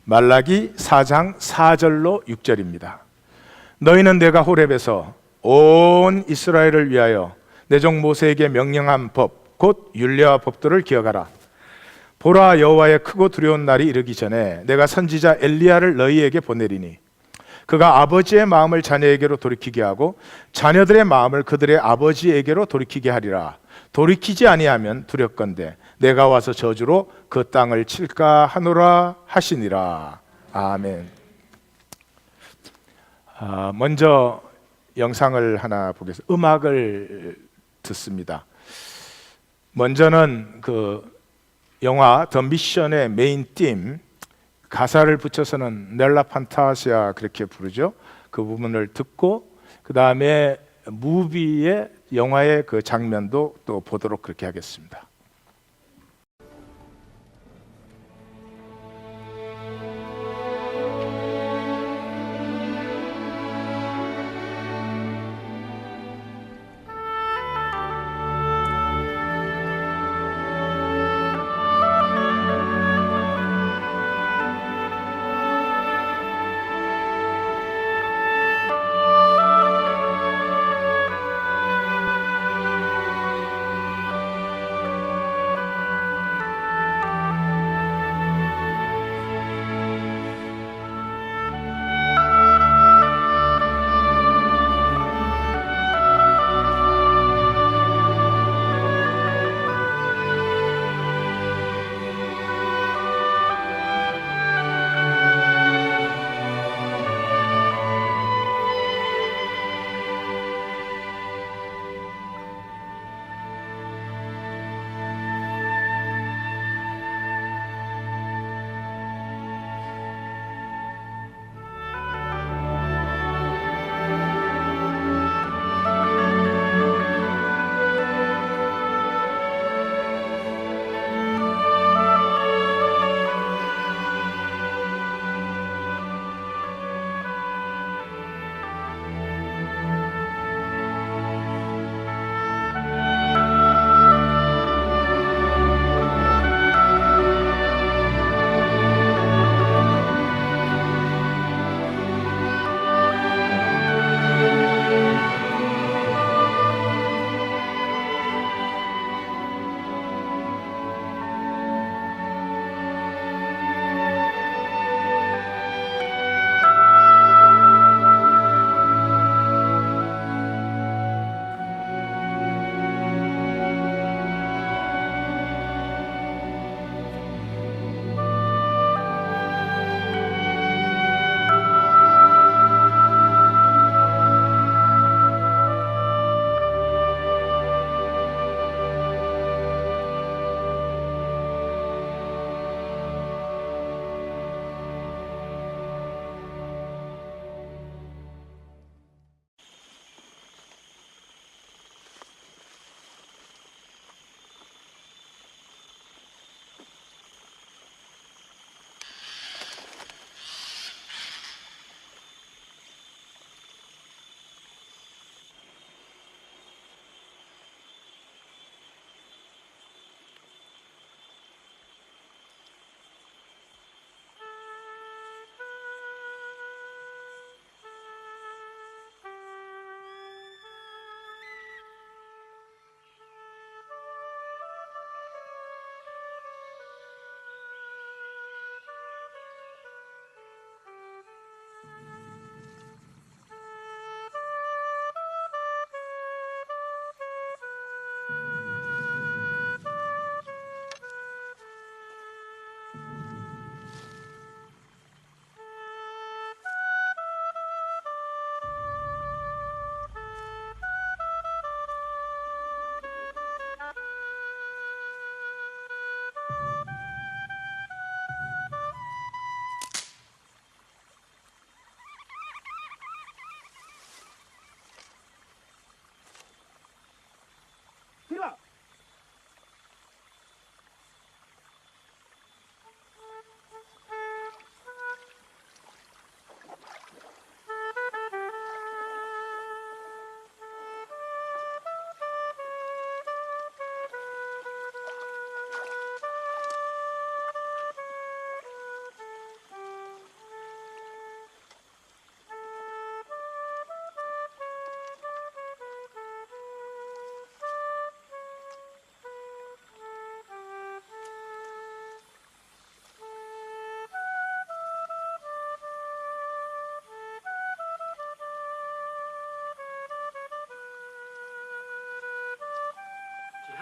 말라기 4장 4절로 6절입니다. 너희는 내가 호렙에서 온 이스라엘을 위하여 내 종 모세에게 명령한 법 곧 율례와 법도를 기억하라. 보라, 여호와의 크고 두려운 날이 이르기 전에 내가 선지자 엘리야를 너희에게 보내리니 그가 아버지의 마음을 자녀에게로 돌이키게 하고 자녀들의 마음을 그들의 아버지에게로 돌이키게 하리라. 돌이키지 아니하면 두렵건대 내가 와서 저주로 그 땅을 칠까 하노라 하시니라. 아멘. 먼저 영상을 하나 보겠습니다. 음악을 듣습니다. 먼저는 그 영화 더 미션의 메인 팀, 가사를 붙여서는 넬라 판타시아 그렇게 부르죠. 그 부분을 듣고 그 다음에 무비의 영화의 그 장면도 또 보도록 그렇게 하겠습니다.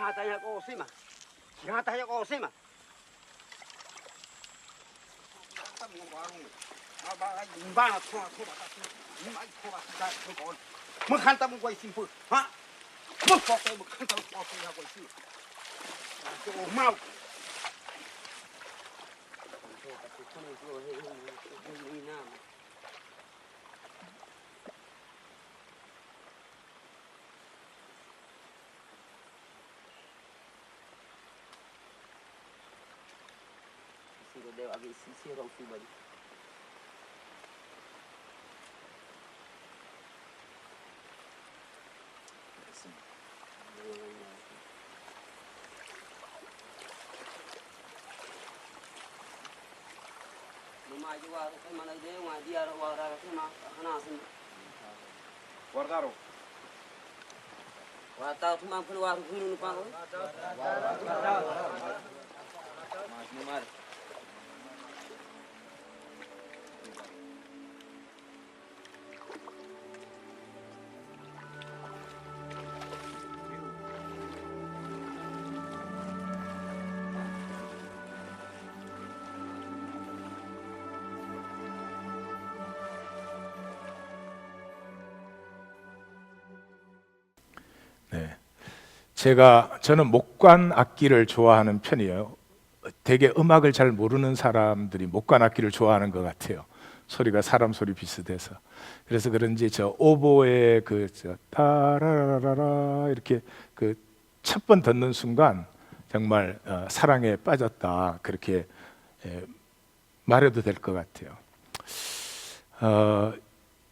하다냐고 오세마. 하다냐고 오세마. 인바나 토마 인마이 토마 다 그거 뭐 한다 먹고 있으면 뭐 하? 뭐 먹고 뭐 한다 먹고 하고 있으면 또 마우 내가 아기 시시하고 수바리 Guardaro. Guardaro tu mampu luar gunung lupa kau. Mas Numar. 저는 목관 악기를 좋아하는 편이에요. 되게 음악을 잘 모르는 사람들이 목관 악기를 좋아하는 것 같아요. 소리가 사람 소리 비슷해서. 그래서 그런지 저 오보의 그 따라라라라 이렇게 그 첫 번 듣는 순간 정말 사랑에 빠졌다 그렇게 말해도 될 것 같아요.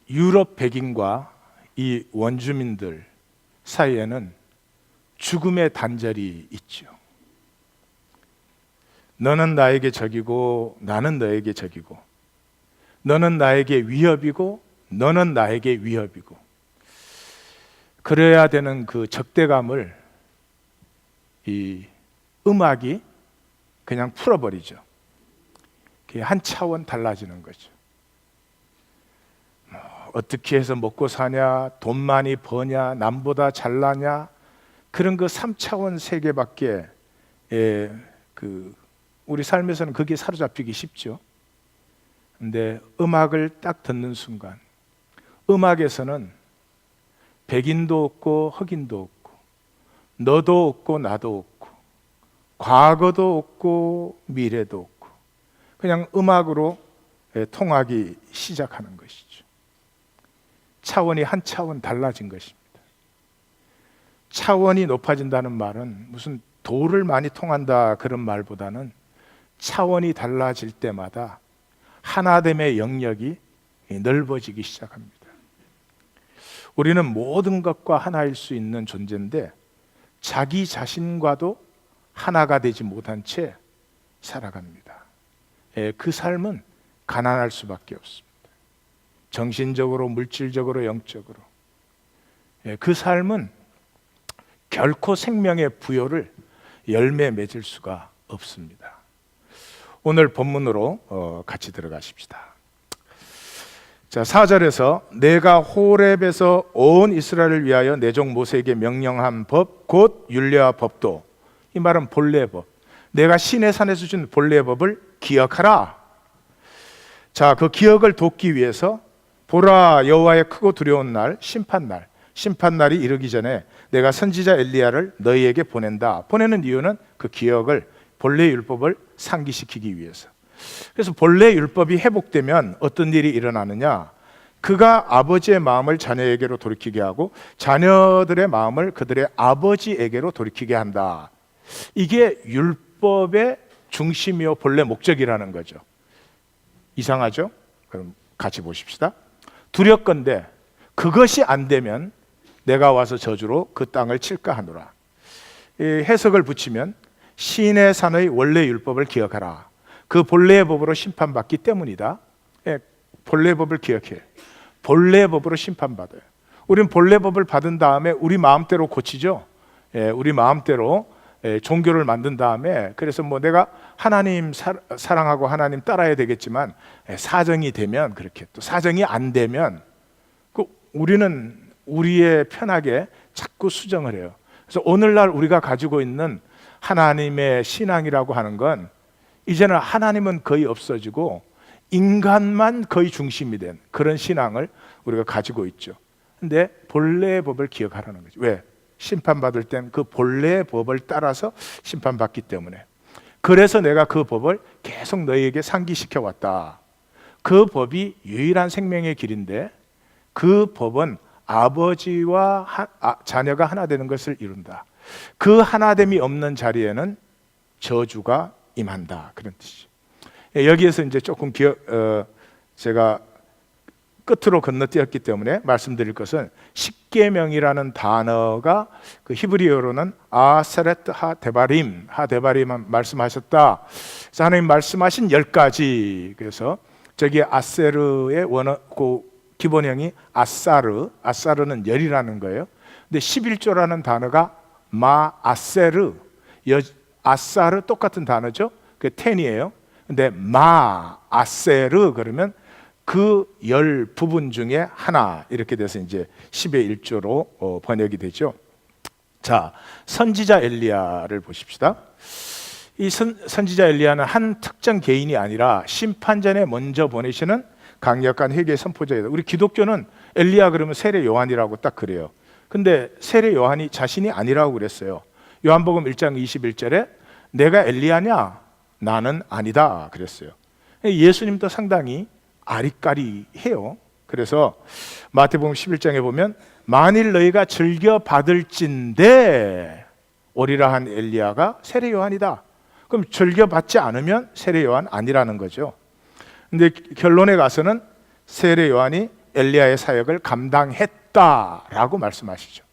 유럽 백인과 이 원주민들 사이에는 죽음의 단절이 있죠. 너는 나에게 적이고 나는 너에게 적이고, 너는 나에게 위협이고 너는 나에게 위협이고, 그래야 되는 그 적대감을 이 음악이 그냥 풀어버리죠. 그게 한 차원 달라지는 거죠. 어떻게 해서 먹고 사냐, 돈 많이 버냐, 남보다 잘나냐, 그런 그 3차원 세계밖에 우리 삶에서는 그게 사로잡히기 쉽죠. 근데 음악을 딱 듣는 순간 음악에서는 백인도 없고 흑인도 없고 너도 없고 나도 없고 과거도 없고 미래도 없고 그냥 음악으로 통하기 시작하는 것이죠. 차원이 한 차원 달라진 것입니다. 차원이 높아진다는 말은 무슨 도를 많이 통한다 그런 말보다는 차원이 달라질 때마다 하나됨의 영역이 넓어지기 시작합니다. 우리는 모든 것과 하나일 수 있는 존재인데 자기 자신과도 하나가 되지 못한 채 살아갑니다. 그 삶은 가난할 수밖에 없습니다. 정신적으로, 물질적으로, 영적으로. 그 삶은 결코 생명의 부여를 열매 맺을 수가 없습니다. 오늘 본문으로 같이 들어가십시다. 자, 4절에서 내가 호렙에서 온 이스라엘을 위하여 내 종 모세에게 명령한 법 곧 율례와 법도, 이 말은 본래의 법, 내가 시내 산에서 준 본래의 법을 기억하라. 자, 그 기억을 돕기 위해서 보라, 여호와의 크고 두려운 날, 심판날이 이르기 전에 내가 선지자 엘리야를 너희에게 보낸다. 보내는 이유는 그 기억을, 본래 율법을 상기시키기 위해서. 그래서 본래 율법이 회복되면 어떤 일이 일어나느냐, 그가 아버지의 마음을 자녀에게로 돌이키게 하고 자녀들의 마음을 그들의 아버지에게로 돌이키게 한다. 이게 율법의 중심이요 본래 목적이라는 거죠. 이상하죠? 그럼 같이 보십시다. 두렵건대 그것이 안 되면 내가 와서 저주로 그 땅을 칠까 하노라. 해석을 붙이면 시내 산의 원래 율법을 기억하라. 그 본래의 법으로 심판받기 때문이다. 본래의 법을 기억해. 본래의 법으로 심판받아요. 우리는 본래 법을 받은 다음에 우리 마음대로 고치죠. 우리 마음대로 종교를 만든 다음에, 그래서 뭐 내가 하나님 사랑하고 하나님 따라야 되겠지만 사정이 되면 그렇게, 또 사정이 안 되면 우리는 우리의 편하게 자꾸 수정을 해요. 그래서 오늘날 우리가 가지고 있는 하나님의 신앙이라고 하는 건 이제는 하나님은 거의 없어지고 인간만 거의 중심이 된 그런 신앙을 우리가 가지고 있죠. 근데 본래의 법을 기억하라는 거죠. 왜? 심판받을 땐 그 본래의 법을 따라서 심판받기 때문에. 그래서 내가 그 법을 계속 너희에게 상기시켜 왔다. 그 법이 유일한 생명의 길인데 그 법은 아버지와 자녀가 하나 되는 것을 이룬다. 그 하나됨이 없는 자리에는 저주가 임한다. 그런 뜻이죠. 여기에서 이제 조금 제가 끝으로 건너뛰었기 때문에 말씀드릴 것은 십계명이라는 단어가 그 히브리어로는 아세레트 하데바림 말씀하셨다. 그래서 하나님 말씀하신 10가지. 그래서 저기 아세르의 그 기본형이 아사르는 열이라는 거예요. 근데 11조라는 단어가 마아세르, 아사르 똑같은 단어죠. 그 텐이에요. 근데 마아세르 그러면 그 10 부분 중에 하나 이렇게 돼서 이제 10의 1조로 번역이 되죠. 자, 선지자 엘리야를 보십시다. 이 선지자 엘리야는 한 특정 개인이 아니라 심판전에 먼저 보내시는 강력한 회개 선포자이다. 우리 기독교는 엘리야 그러면 세례 요한이라고 딱 그래요. 근데 세례 요한이 자신이 아니라고 그랬어요. 요한복음 1장 21절에 내가 엘리야냐? 나는 아니다 그랬어요. 예수님도 상당히 아리까리해요. 그래서 마태복음 11장에 보면 만일 너희가 즐겨 받을진대 오리라 한 엘리야가 세례 요한이다. 그럼 즐겨 받지 않으면 세례 요한 아니라는 거죠. 근데 결론에 가서는 세례 요한이 엘리야의 사역을 감당했다라고 말씀하시죠.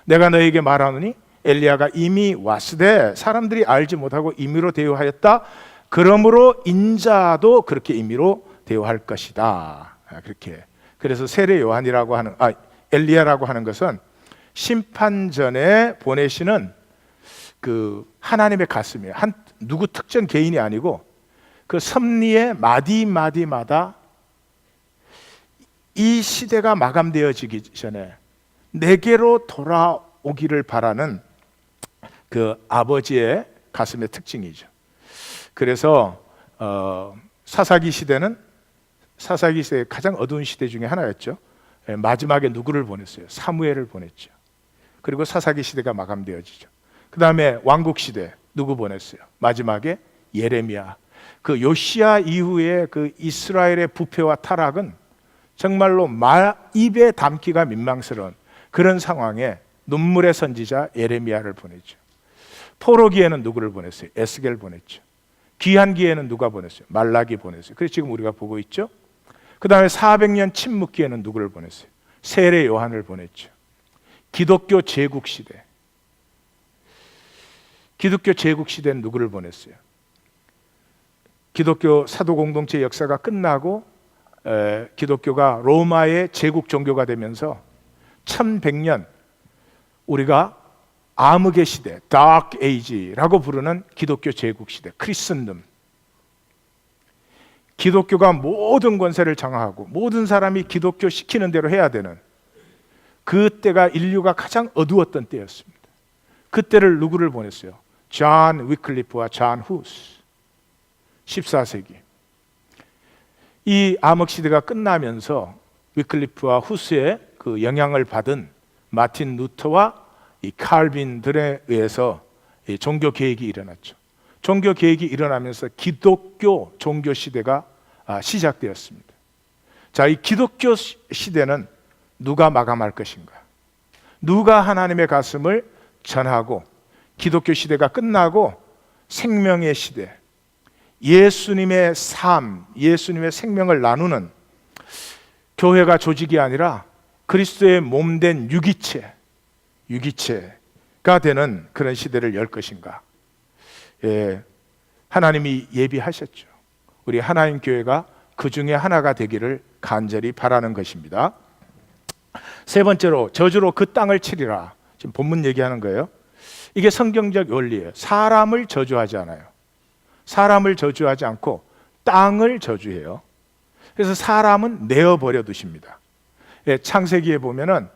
내가 너에게 말하노니 엘리야가 이미 왔으되 사람들이 알지 못하고 임의로 대우하였다. 그러므로 인자도 그렇게 임의로 대우할 것이다. 그렇게. 그래서 세례 요한이라고 하는 엘리야라고 하는 것은 심판전에 보내시는 그 하나님의 가슴이에요. 누구 특정 개인이 아니고 그 섭리의 마디마디마다 이 시대가 마감되어지기 전에 내게로 돌아오기를 바라는 그 아버지의 가슴의 특징이죠. 그래서 사사기 시대는 사사기 시대의 가장 어두운 시대 중에 하나였죠. 마지막에 누구를 보냈어요? 사무엘을 보냈죠. 그리고 사사기 시대가 마감되어지죠. 그 다음에 왕국 시대 누구 보냈어요? 마지막에 예레미야. 그 요시야 이후에 그 이스라엘의 부패와 타락은 정말로 입에 담기가 민망스러운 그런 상황에 눈물의 선지자 예레미야를 보냈죠. 포로기에는 누구를 보냈어요? 에스겔 보냈죠. 귀한기에는 누가 보냈어요? 말라기 보냈어요. 그래서 지금 우리가 보고 있죠. 그 다음에 400년 침묵기에는 누구를 보냈어요? 세례 요한을 보냈죠. 기독교 제국시대. 기독교 제국시대는 누구를 보냈어요? 기독교 사도 공동체 역사가 끝나고 기독교가 로마의 제국 종교가 되면서 1100년 우리가 암흑의 시대, Dark Age라고 부르는 기독교 제국 시대, 크리스천덤. 기독교가 모든 권세를 장악하고 모든 사람이 기독교 시키는 대로 해야 되는 그때가 인류가 가장 어두웠던 때였습니다. 그때를 누구를 보냈어요? 존 위클리프와 존 후스. 14세기. 이 암흑 시대가 끝나면서 위클리프와 후스의 그 영향을 받은 마틴 루터와 이 칼빈들에 의해서 이 종교 개혁이 일어났죠. 종교 개혁이 일어나면서 기독교 종교 시대가 시작되었습니다. 자, 이 기독교 시대는 누가 마감할 것인가? 누가 하나님의 가슴을 전하고 기독교 시대가 끝나고 생명의 시대, 예수님의 삶, 예수님의 생명을 나누는 교회가 조직이 아니라 그리스도의 몸된 유기체가 되는 그런 시대를 열 것인가? 하나님이 예비하셨죠. 우리 하나님 교회가 그 중에 하나가 되기를 간절히 바라는 것입니다. 세 번째로 저주로 그 땅을 치리라. 지금 본문 얘기하는 거예요. 이게 성경적 원리예요. 사람을 저주하지 않아요. 사람을 저주하지 않고 땅을 저주해요. 그래서 사람은 내어버려 두십니다. 창세기에 보면은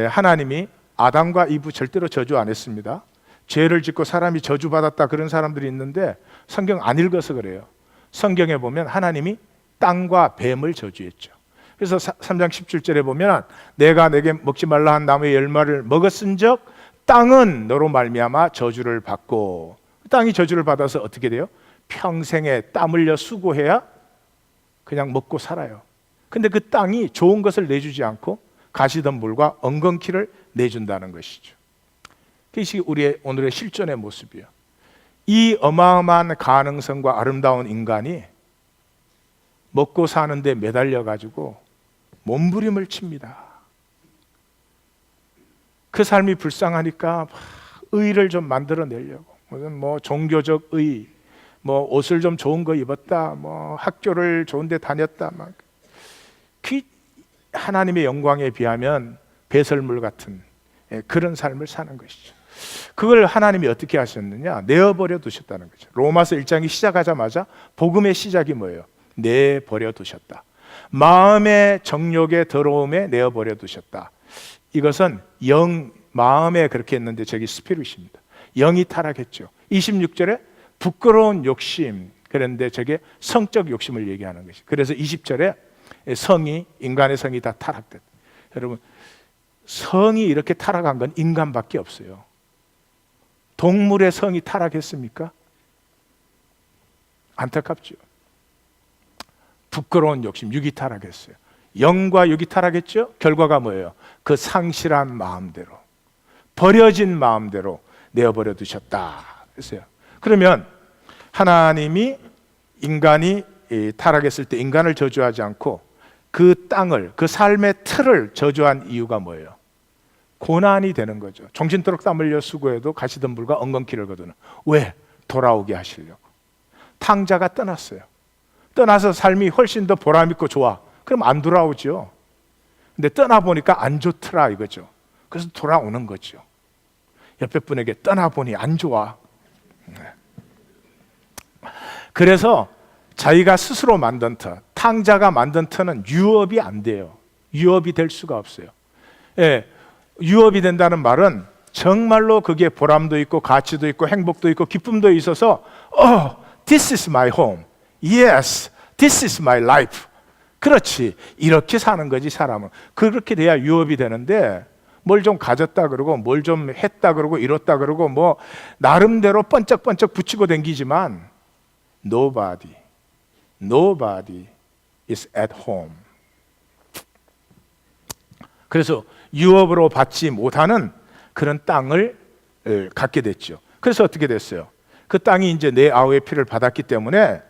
하나님이 아담과 이브 절대로 저주 안 했습니다. 죄를 짓고 사람이 저주받았다 그런 사람들이 있는데 성경 안 읽어서 그래요. 성경에 보면 하나님이 땅과 뱀을 저주했죠. 그래서 3장 17절에 보면 내가 내게 먹지 말라 한 나무의 열매를 먹었은즉 땅은 너로 말미암아 저주를 받고, 땅이 저주를 받아서 어떻게 돼요? 평생에 땀 흘려 수고해야 그냥 먹고 살아요. 근데 그 땅이 좋은 것을 내주지 않고 가시덤불과 엉겅퀴를 내준다는 것이죠. 그것이 우리의 오늘의 실존의 모습이에요. 이 어마어마한 가능성과 아름다운 인간이 먹고 사는데 매달려 가지고 몸부림을 칩니다. 그 삶이 불쌍하니까 의를 좀 만들어내려고, 무슨 뭐 종교적 의, 뭐 옷을 좀 좋은 거 입었다, 뭐 학교를 좋은데 다녔다, 막 그 하나님의 영광에 비하면 배설물 같은 그런 삶을 사는 것이죠. 그걸 하나님이 어떻게 하셨느냐? 내어버려 두셨다는 거죠. 로마서 1장이 시작하자마자 복음의 시작이 뭐예요? 내버려 두셨다. 마음의 정욕의 더러움에 내어버려 두셨다. 이것은 마음에 그렇게 했는데 저기 스피릿입니다. 영이 타락했죠. 26절에 부끄러운 욕심, 그런데 저게 성적 욕심을 얘기하는 것이. 그래서 20절에 인간의 성이 다 타락됐다. 여러분, 성이 이렇게 타락한 건 인간밖에 없어요. 동물의 성이 타락했습니까? 안타깝죠. 부끄러운 욕심, 육이 타락했어요. 영과 육이 타락했죠? 결과가 뭐예요? 그 상실한 마음대로, 버려진 마음대로 내어버려 두셨다. 그랬어요. 그러면 하나님이 인간이 타락했을 때 인간을 저주하지 않고 그 땅을, 그 삶의 틀을 저주한 이유가 뭐예요? 고난이 되는 거죠. 정신토록 땀 흘려 수고해도 가시덤불과 엉겅퀴를 거두는. 왜? 돌아오게 하시려고. 탕자가 떠났어요. 떠나서 삶이 훨씬 더 보람있고 좋아. 그럼 안 돌아오죠. 근데 떠나보니까 안 좋더라 이거죠. 그래서 돌아오는 거죠. 옆에 분에게 떠나보니 안 좋아. 그래서 자기가 스스로 만든 터, 탕자가 만든 터는 유업이 안 돼요. 유업이 될 수가 없어요. 예, 유업이 된다는 말은 정말로 그게 보람도 있고 가치도 있고 행복도 있고 기쁨도 있어서 this is my home. Yes, this is my life. 그렇지. 이렇게 사는 거지, 사람은. 그렇게 돼야 유업이 되는데 뭘 좀 가졌다 그러고 뭘 좀 했다 그러고 이뤘다 그러고 뭐 나름대로 번쩍번쩍 붙이고 댕기지만 Nobody is at home. 그래서 유업으로 받지 못하는 그런 땅을 갖게 됐죠. 그래서 어떻게 됐어요? 그 땅이 이제 내 아우의 피를 받았기 때문에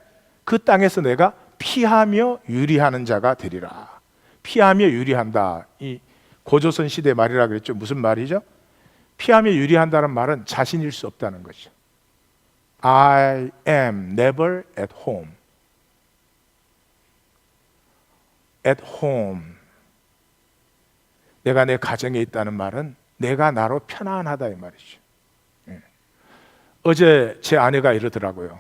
그 땅에서 내가 피하며 유리하는 자가 되리라. 피하며 유리한다. 이 고조선 시대 말이라 그랬죠. 무슨 말이죠? 피하며 유리한다는 말은 자신일 수 없다는 거죠. I am never at home. At home. 내가 내 가정에 있다는 말은 내가 나로 편안하다 이 말이죠. 어제 제 아내가 이러더라고요.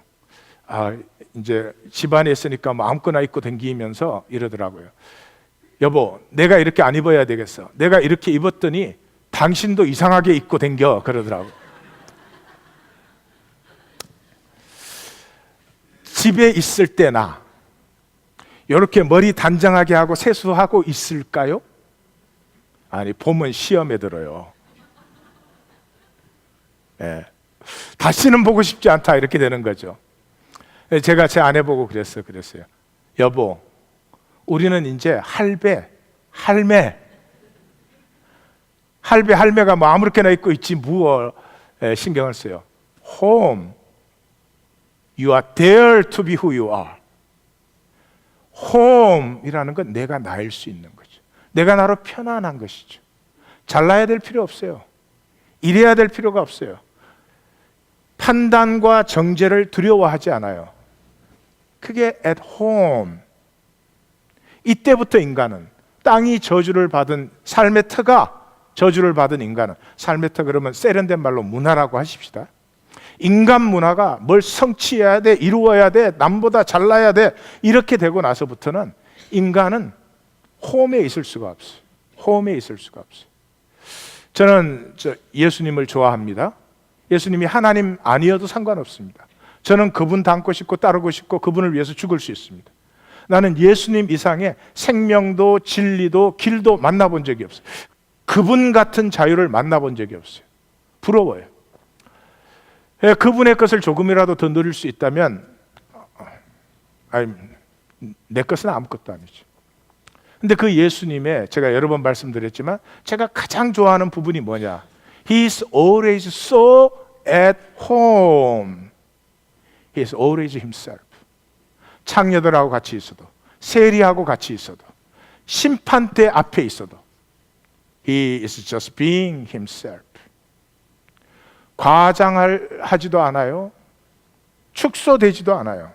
이제 집안에 있으니까 뭐 아무거나 입고 다니면서 이러더라고요. 여보, 내가 이렇게 안 입어야 되겠어. 내가 이렇게 입었더니 당신도 이상하게 입고 다녀 그러더라고요. 집에 있을 때나 이렇게 머리 단정하게 하고 세수하고 있을까요? 아니, 보면 시험에 들어요. 예. 다시는 보고 싶지 않다 이렇게 되는 거죠. 제가 제 아내 보고 그랬어요. 여보, 우리는 이제 할매가 뭐 아무렇게나 입고 있지 무얼 신경을 써요. Home, you are there to be who you are. Home이라는 건 내가 나일 수 있는 거죠. 내가 나로 편안한 것이죠. 잘나야 될 필요 없어요. 이래야 될 필요가 없어요. 판단과 정죄를 두려워하지 않아요. 그게 at home. 이때부터 인간은 땅이 저주를 받은 삶의 터가 저주를 받은 인간은 삶의 터 그러면 세련된 말로 문화라고 하십시다. 인간 문화가 뭘 성취해야 돼, 이루어야 돼, 남보다 잘나야 돼 이렇게 되고 나서부터는 인간은 홈에 있을 수가 없어요. 홈에 있을 수가 없어요. 저는 예수님을 좋아합니다. 예수님이 하나님 아니어도 상관없습니다. 저는 그분 닮고 싶고 따르고 싶고 그분을 위해서 죽을 수 있습니다. 나는 예수님 이상의 생명도 진리도 길도 만나본 적이 없어요. 그분 같은 자유를 만나본 적이 없어요. 부러워요. 그분의 것을 조금이라도 더 누릴 수 있다면 내 것은 아무것도 아니죠. 근데 그 예수님의, 제가 여러 번 말씀드렸지만 제가 가장 좋아하는 부분이 뭐냐? He's always so at home. He's always himself. 창녀들하고 같이 있어도, 세리하고 같이 있어도, 심판대 앞에 있어도 He is just being himself. 과장하지도 않아요. 축소되지도 않아요.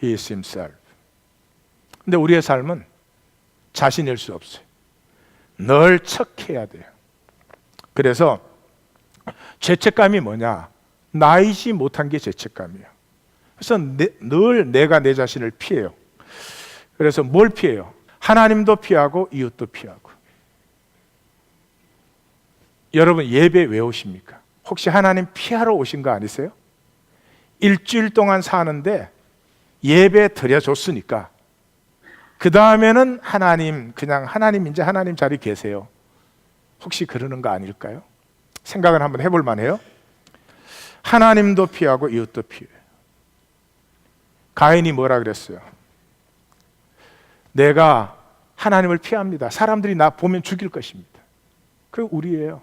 He is himself. 근데 우리의 삶은 자신일 수 없어요. 늘 척해야 돼요. 그래서 죄책감이 뭐냐? 나이지 못한 게 죄책감이에요. 그래서 늘 내가 내 자신을 피해요. 그래서 뭘 피해요? 하나님도 피하고 이웃도 피하고. 여러분 예배 왜 오십니까? 혹시 하나님 피하러 오신 거 아니세요? 일주일 동안 사는데 예배 드려줬으니까 그 다음에는 하나님, 그냥 하나님 이제 하나님 자리 계세요. 혹시 그러는 거 아닐까요? 생각을 한번 해볼 만해요. 하나님도 피하고 이웃도 피해요. 가인이 뭐라 그랬어요? 내가 하나님을 피합니다. 사람들이 나 보면 죽일 것입니다. 그게 우리예요.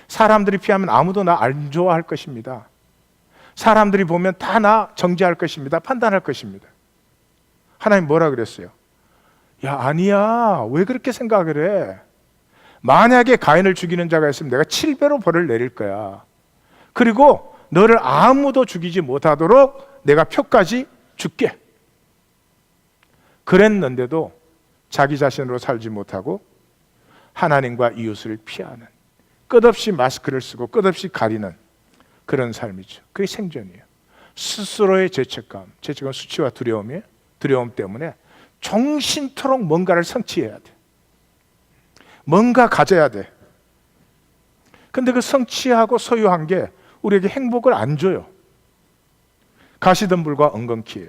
사람들이 피하면 아무도 나 안 좋아할 것입니다. 사람들이 보면 다 나 정죄할 것입니다. 판단할 것입니다. 하나님 뭐라 그랬어요? 야, 아니야. 왜 그렇게 생각을 해? 만약에 가인을 죽이는 자가 있으면 내가 7배로 벌을 내릴 거야. 그리고 너를 아무도 죽이지 못하도록 내가 표까지 줄게. 그랬는데도 자기 자신으로 살지 못하고 하나님과 이웃을 피하는, 끝없이 마스크를 쓰고 끝없이 가리는 그런 삶이죠. 그게 생존이에요. 스스로의 죄책감, 죄책감, 수치와 두려움이에요. 두려움 때문에 정신토록 뭔가를 성취해야 돼. 뭔가 가져야 돼. 근데 그 성취하고 소유한 게 우리에게 행복을 안 줘요. 가시덤불과 엉겅퀴예요.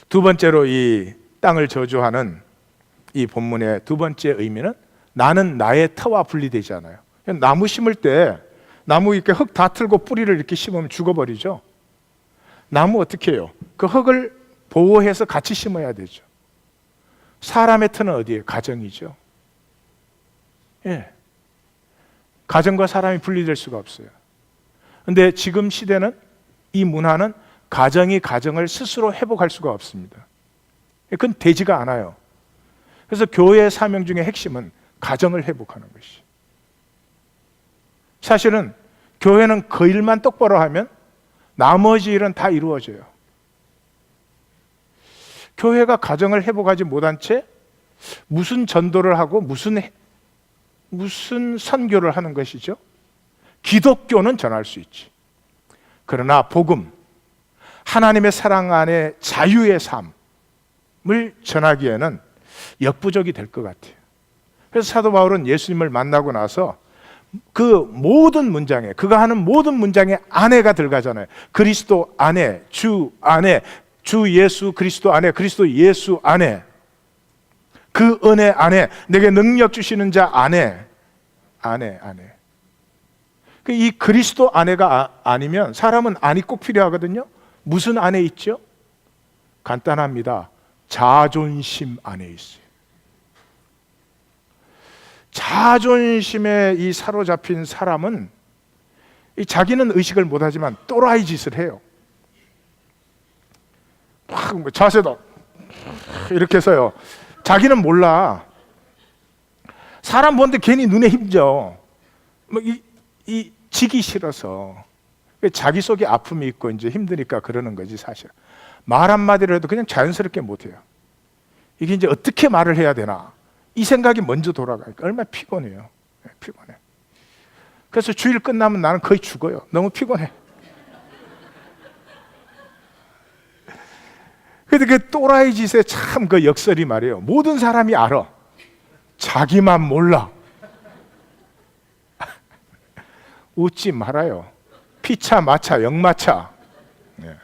두 번째로 이 땅을 저주하는 이 본문의 두 번째 의미는 나는 나의 터와 분리되지 않아요. 나무 심을 때 나무 이렇게 흙 다 틀고 뿌리를 이렇게 심으면 죽어버리죠. 나무 어떻게 해요? 그 흙을 보호해서 같이 심어야 되죠. 사람의 터는 어디예요? 가정이죠. 예. 가정과 사람이 분리될 수가 없어요. 근데 지금 시대는, 이 문화는 가정이 가정을 스스로 회복할 수가 없습니다. 그건 되지가 않아요. 그래서 교회의 사명 중에 핵심은 가정을 회복하는 것이. 사실은 교회는 그 일만 똑바로 하면 나머지 일은 다 이루어져요. 교회가 가정을 회복하지 못한 채 무슨 전도를 하고 무슨 선교를 하는 것이죠? 기독교는 전할 수 있지. 그러나 복음, 하나님의 사랑 안에 자유의 삶을 전하기에는 역부족이 될 것 같아요. 그래서 사도 바울은 예수님을 만나고 나서 그 모든 문장에, 그가 하는 모든 문장에 안에가 들어가잖아요. 그리스도 안에, 주 안에, 주 예수 그리스도 안에, 그리스도 예수 안에, 그 은혜 안에, 내게 능력 주시는 자 안에. 이 그리스도 안에가 아니면 사람은 안이 꼭 필요하거든요. 무슨 안에 있죠? 간단합니다. 자존심 안에 있어요. 자존심에 이 사로잡힌 사람은 이 자기는 의식을 못하지만 또라이 짓을 해요. 막 자세도 이렇게 해서요. 자기는 몰라. 사람 보는데 괜히 눈에 힘져. 이 지기 싫어서. 자기 속에 아픔이 있고 이제 힘드니까 그러는 거지 사실. 말 한마디를 해도 그냥 자연스럽게 못해요. 이게 이제 어떻게 말을 해야 되나, 이 생각이 먼저 돌아가니까 얼마나 피곤해요. 피곤해. 그래서 주일 끝나면 나는 거의 죽어요. 너무 피곤해. 근데 그 또라이 짓에 참 그 역설이 말이에요. 모든 사람이 알아. 자기만 몰라. 웃지 말아요. 피차, 마차, 역마차. 네.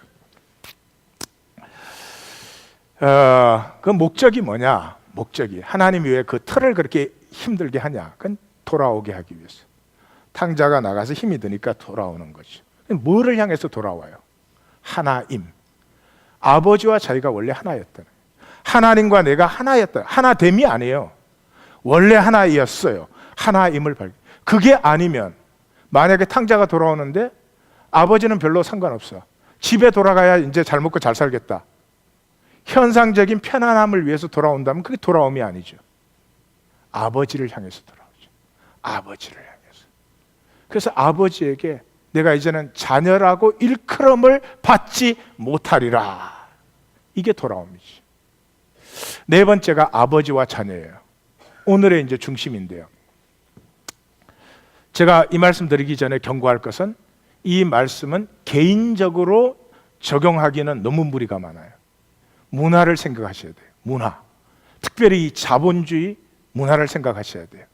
그 목적이 뭐냐? 목적이 하나님이 왜 그 틀을 그렇게 힘들게 하냐? 그건 돌아오게 하기 위해서. 탕자가 나가서 힘이 드니까 돌아오는 거죠. 뭐를 향해서 돌아와요? 하나임. 아버지와 자기가 원래 하나였다. 하나님과 내가 하나였다. 하나됨이 아니에요. 원래 하나였어요. 하나임을 발견. 그게 아니면 만약에 탕자가 돌아오는데 아버지는 별로 상관없어. 집에 돌아가야 이제 잘 먹고 잘 살겠다. 현상적인 편안함을 위해서 돌아온다면 그게 돌아옴이 아니죠. 아버지를 향해서 돌아오죠. 아버지를 향해서. 그래서 아버지에게 내가 이제는 자녀라고 일컬음을 받지 못하리라. 이게 돌아옴이지. 네 번째가 아버지와 자녀예요. 오늘의 이제 중심인데요. 제가 이 말씀 드리기 전에 경고할 것은 이 말씀은 개인적으로 적용하기는 너무 무리가 많아요. 문화를 생각하셔야 돼요. 문화. 특별히 이 자본주의 문화를 생각하셔야 돼요.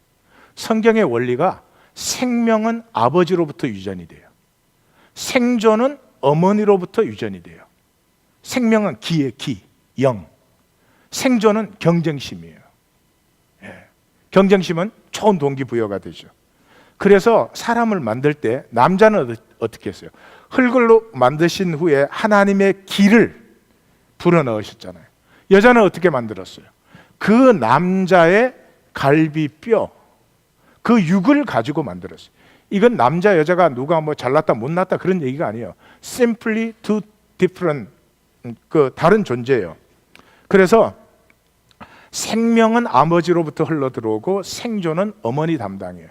성경의 원리가 생명은 아버지로부터 유전이 돼요. 생존은 어머니로부터 유전이 돼요. 생명은 기의 기, 영. 생존은 경쟁심이에요. 예. 경쟁심은 좋은 동기부여가 되죠. 그래서 사람을 만들 때 남자는 어떻게 했어요? 흙으로 만드신 후에 하나님의 기를 불어넣으셨잖아요. 여자는 어떻게 만들었어요? 그 남자의 갈비뼈, 그 육을 가지고 만들었어요. 이건 남자 여자가 누가 뭐 잘났다 못났다 그런 얘기가 아니에요. Simply two different, 그 다른 존재예요. 그래서 생명은 아버지로부터 흘러 들어오고 생존은 어머니 담당이에요.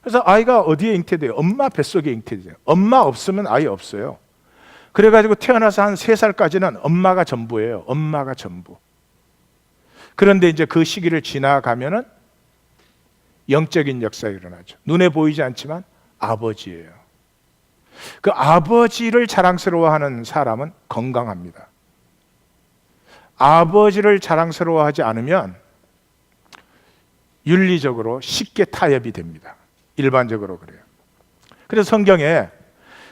그래서 아이가 어디에 잉태돼요? 엄마 뱃속에 잉태돼요. 엄마 없으면 아이 없어요. 그래가지고 태어나서 한 3살까지는 엄마가 전부예요. 엄마가 전부. 그런데 이제 그 시기를 지나가면은 영적인 역사가 일어나죠. 눈에 보이지 않지만 아버지예요. 그 아버지를 자랑스러워하는 사람은 건강합니다. 아버지를 자랑스러워하지 않으면 윤리적으로 쉽게 타협이 됩니다. 일반적으로 그래요. 그래서 성경에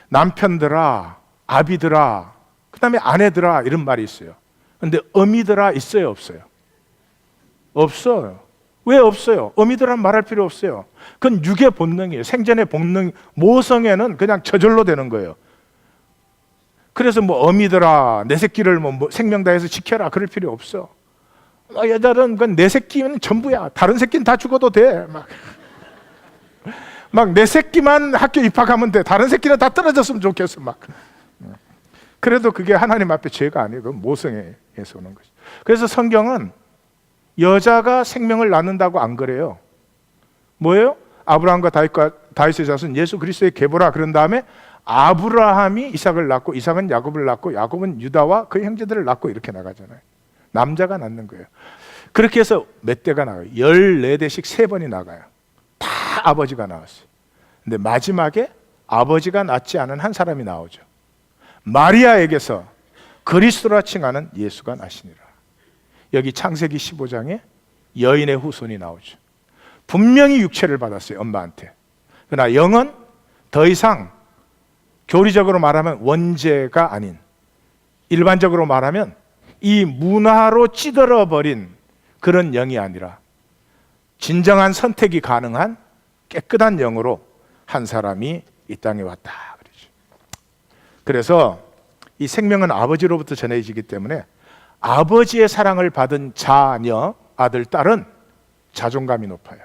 남편들아, 아비들아, 그 다음에 아내들아 이런 말이 있어요. 그런데 어미들아 있어요, 없어요? 없어요. 왜 없어요? 어미들아 말할 필요 없어요. 그건 육의 본능이에요. 생전의 본능, 모성애는 그냥 저절로 되는 거예요. 그래서 뭐 어미들아 내 새끼를 뭐 생명 다해서 지켜라 그럴 필요 없어. 여자는 그건 내 새끼는 전부야. 다른 새끼는 다 죽어도 돼. 막 내 새끼만 학교 입학하면 돼. 다른 새끼는 다 떨어졌으면 좋겠어. 막. 그래도 그게 하나님 앞에 죄가 아니고 모성애에서 오는 거죠. 그래서 성경은 여자가 생명을 낳는다고 안 그래요. 뭐예요? 아브라함과 다윗의 자손 예수 그리스도의 계보라 그런 다음에 아브라함이 이삭을 낳고 이삭은 야곱을 낳고 야곱은 유다와 그 형제들을 낳고 이렇게 나가잖아요. 남자가 낳는 거예요. 그렇게 해서 몇 대가 나가요? 14대씩 3번이 나가요. 다 아버지가 나왔어요. 근데 마지막에 아버지가 낳지 않은 한 사람이 나오죠. 마리아에게서 그리스도라 칭하는 예수가 나시니라. 여기 창세기 15장에 여인의 후손이 나오죠. 분명히 육체를 받았어요, 엄마한테. 그러나 영은 더 이상 교리적으로 말하면 원죄가 아닌, 일반적으로 말하면 이 문화로 찌들어버린 그런 영이 아니라 진정한 선택이 가능한 깨끗한 영으로 한 사람이 이 땅에 왔다 그러죠. 그래서 이 생명은 아버지로부터 전해지기 때문에 아버지의 사랑을 받은 자녀, 아들, 딸은 자존감이 높아요.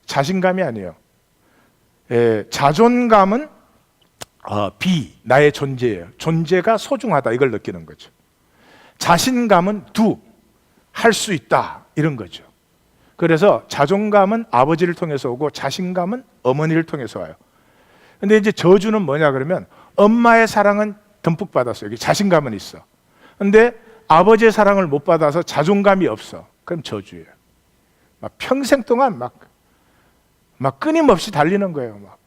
자신감이 아니에요. 자존감은 나의 존재예요. 존재가 소중하다 이걸 느끼는 거죠. 자신감은 할 수 있다 이런 거죠. 그래서 자존감은 아버지를 통해서 오고 자신감은 어머니를 통해서 와요. 근데 이제 저주는 뭐냐 그러면 엄마의 사랑은 듬뿍 받았어요. 여기 자신감은 있어. 근데 아버지의 사랑을 못 받아서 자존감이 없어. 그럼 저주예요. 막 평생 동안 막 끊임없이 달리는 거예요. 막